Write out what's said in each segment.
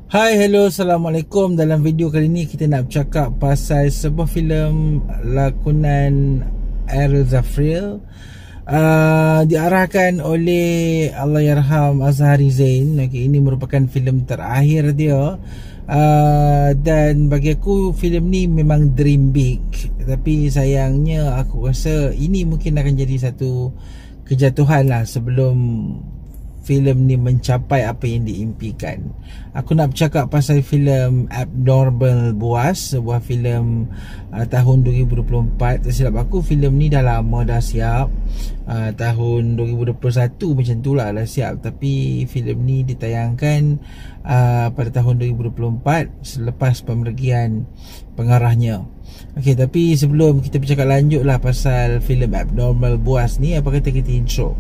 Hai, hello, Assalamualaikum. Dalam video kali ni kita nak bercakap pasal sebuah filem lakonan Ariel Zafriel, diarahkan oleh Allahyarham Azhari Zain. Ini merupakan filem terakhir dia, dan bagi aku filem ni memang dream big. Tapi sayangnya aku rasa ini mungkin akan jadi satu kejatuhan lah sebelum filem ni mencapai apa yang diimpikan. Aku nak bercakap pasal filem Abnormal Boaz, sebuah filem tahun 2024. Tak silap aku, filem ni dah lama dah siap. Tahun 2021 macam tu lah dah siap. Tapi filem ni ditayangkan pada tahun 2024 selepas pemergian pengarahnya. Okey, tapi sebelum kita bercakap lanjut lah pasal filem Abnormal Boaz ni, apa kata kita intro?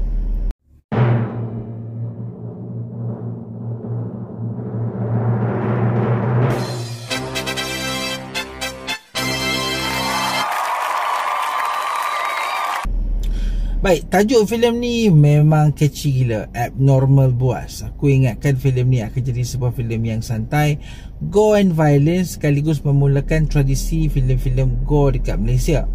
Baik, tajuk filem ni memang catchy gila, Abnormal Boaz. Aku ingatkan filem ni akan jadi sebuah filem yang santai, gore and violence, sekaligus memulakan tradisi filem-filem gore dekat Malaysia.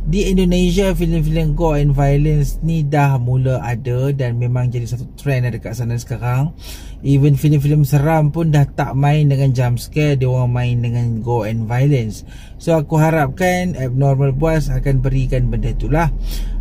Di Indonesia, filem-filem gore and violence ni dah mula ada dan memang jadi satu trend dekat sana sekarang. Even filem-filem seram pun dah tak main dengan jump scare, dia orang main dengan gore and violence. So aku harapkan Abnormal Boaz akan berikan benda itulah.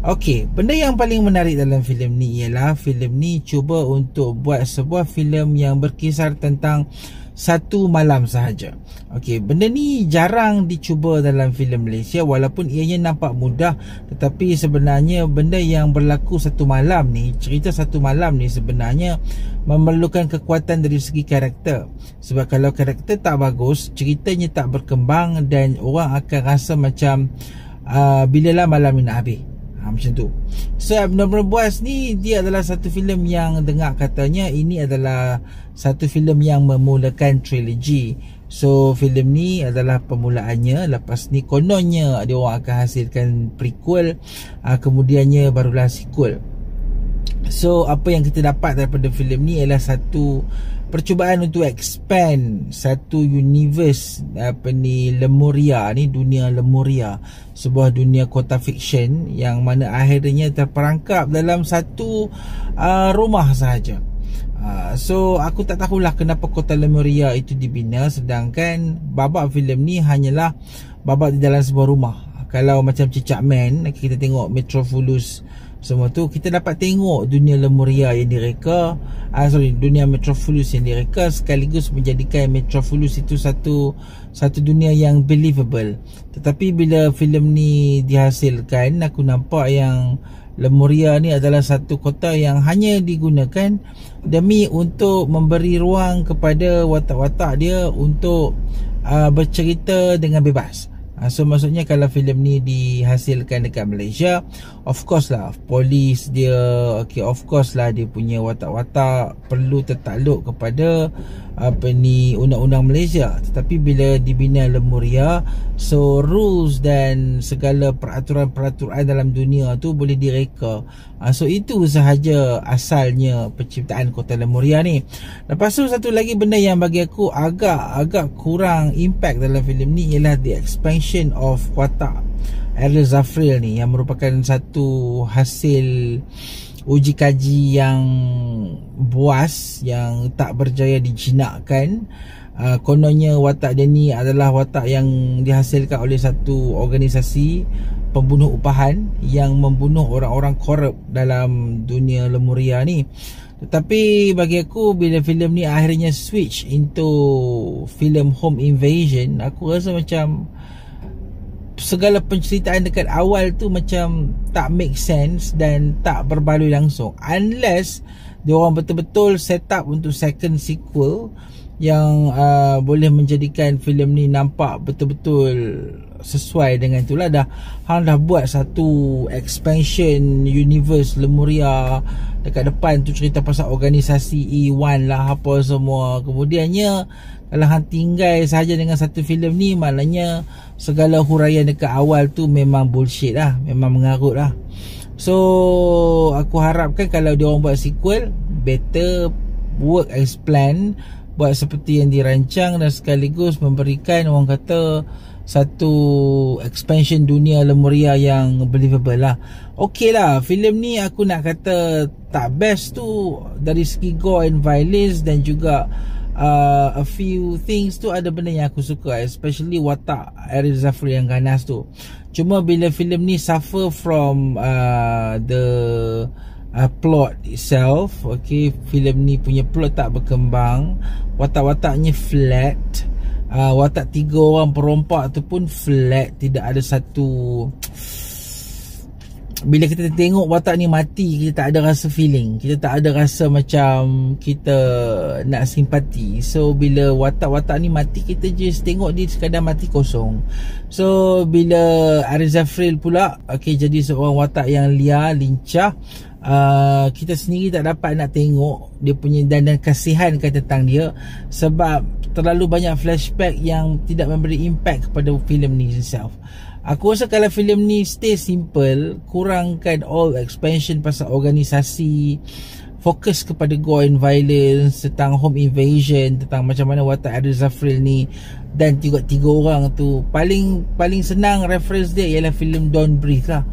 Okey, benda yang paling menarik dalam filem ni ialah filem ni cuba untuk buat sebuah filem yang berkisar tentang satu malam sahaja. Okey, benda ni jarang dicuba dalam filem Malaysia, walaupun ianya nampak mudah, tetapi sebenarnya benda yang berlaku satu malam ni, cerita satu malam ni sebenarnya memerlukan kekuatan dari segi karakter. Sebab kalau karakter tak bagus, ceritanya tak berkembang dan orang akan rasa macam bilalah malam ni nak habis. Macam tu. So Abnormal Boaz ni dia adalah satu filem yang dengar katanya ini adalah satu filem yang memulakan trilogi. So filem ni adalah permulaannya. Lepas ni kononnya dia orang akan hasilkan prequel, kemudiannya barulah sequel. So apa yang kita dapat daripada filem ni ialah satu percubaan untuk expand satu universe Lemuria ni, dunia Lemuria, sebuah dunia kota fiction yang mana akhirnya terperangkap dalam satu rumah sahaja. So aku tak tahulah kenapa kota Lemuria itu dibina, sedangkan babak filem ni hanyalah babak di dalam sebuah rumah. Kalau macam Cicak Man, kita tengok Metropolis semua tu, kita dapat tengok dunia Lemuria yang direka, dunia Metropolis yang direka, sekaligus menjadikan Metropolis itu satu dunia yang believable. Tetapi bila filem ni dihasilkan, aku nampak yang Lemuria ni adalah satu kota yang hanya digunakan demi untuk memberi ruang kepada watak-watak dia untuk bercerita dengan bebas. So maksudnya kalau filem ni dihasilkan dekat Malaysia, of course lah polis dia, of course lah dia punya watak-watak perlu tertakluk kepada undang-undang Malaysia. Tetapi bila dibina Lemuria, so rules dan segala peraturan-peraturan dalam dunia tu boleh direka. So itu sahaja asalnya penciptaan kota Lemuria ni. Lepas tu satu lagi benda yang bagi aku agak kurang impact dalam filem ni ialah the expansion of watak Ariel Zafriel ni, yang merupakan satu hasil uji kaji yang buas yang tak berjaya dijinakkan. Kononnya watak dia ni adalah watak yang dihasilkan oleh satu organisasi pembunuh upahan yang membunuh orang-orang korup dalam dunia Lemuria ni. Tetapi bagi aku bila filem ni akhirnya switch into filem home invasion, aku rasa macam segala penceritaan dekat awal tu macam tak make sense dan tak berbaloi langsung, unless dia orang betul-betul set up untuk second sequel yang boleh menjadikan filem ni nampak betul-betul sesuai dengan itulah. Hang dah buat satu expansion universe Lemuria, dekat depan tu cerita pasal organisasi E1 lah apa semua. Kemudiannya kalau hang tinggal sahaja dengan satu filem ni, maknanya segala huraian dekat awal tu memang bullshit lah, memang mengarut lah. So aku harapkan kalau dia orang buat sequel, better work as plan, buat seperti yang dirancang dan sekaligus memberikan orang kata satu expansion dunia Lemuria yang believable lah. Okey lah, filem ni aku nak kata tak best tu dari segi gore and violence, dan juga a few things tu ada benda yang aku suka, especially watak Ariel Zafri yang ganas tu. Cuma bila filem ni suffer from the plot itself, okay, filem ni punya plot tak berkembang, watak-wataknya flat, watak 3 orang perompak tu pun flat, tidak ada satu. Bila kita tengok watak ni mati, kita tak ada rasa feeling, kita tak ada rasa macam kita nak simpati. So bila watak-watak ni mati, kita just tengok dia sekadar mati kosong. So bila Ariel Zafri pula jadi seorang watak yang liar, lincah, kita sendiri tak dapat nak tengok dia punya dan kasihan tentang dia, sebab terlalu banyak flashback yang tidak memberi impact kepada filem ni itself. Aku rasa kalau filem ni stay simple, kurangkan all expansion pasal organisasi, fokus kepada gore and violence, tentang home invasion, tentang macam mana watak Ariel Zafri ni dan 3 orang tu. Paling senang reference dia ialah filem Don't Breathe lah,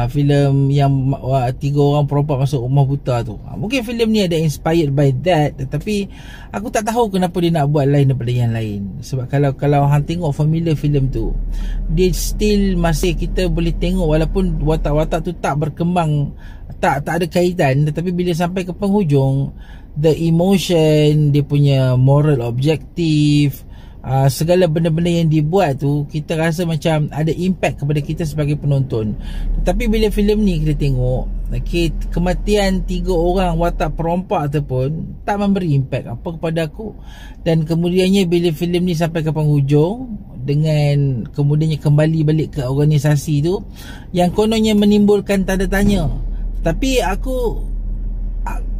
filem yang 3 orang perompak masuk rumah buta tu. Mungkin filem ni ada inspired by that, tetapi aku tak tahu kenapa dia nak buat lain daripada yang lain. Sebab kalau hang tengok familiar filem tu, dia still masih kita boleh tengok walaupun watak-watak tu tak berkembang, tak ada kaitan, tetapi bila sampai ke penghujung, the emotion, dia punya moral objective, segala benda-benda yang dibuat tu, kita rasa macam ada impact kepada kita sebagai penonton. Tetapi bila filem ni kita tengok, kematian 3 orang watak perompak tu pun tak memberi impact apa kepada aku. Dan kemudiannya bila filem ni sampai ke penghujung, dengan kemudiannya kembali balik ke organisasi tu, yang kononnya menimbulkan tanda tanya. Tapi aku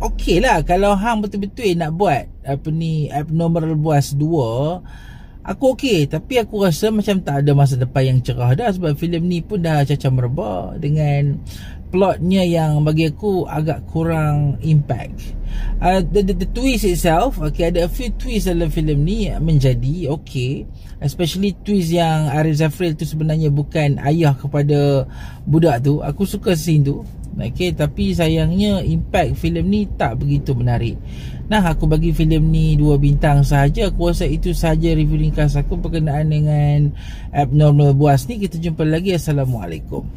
okey lah kalau hang betul-betul nak buat Abnormal Boss 2, aku okey, tapi aku rasa macam tak ada masa depan yang cerah dah, sebab filem ni pun dah cacah merebak dengan plotnya yang bagi aku agak kurang impact. The twist itself, ada a few twist dalam filem ni menjadi okey, especially twist yang Ariel Zafri tu sebenarnya bukan ayah kepada budak tu. Aku suka scene tu. Tapi sayangnya impact filem ni tak begitu menarik. Nah, aku bagi filem ni 2 bintang sahaja. Aku rasa itu sahaja review ringkas aku berkenaan dengan Abnormal Boss ni. Kita jumpa lagi. Assalamualaikum.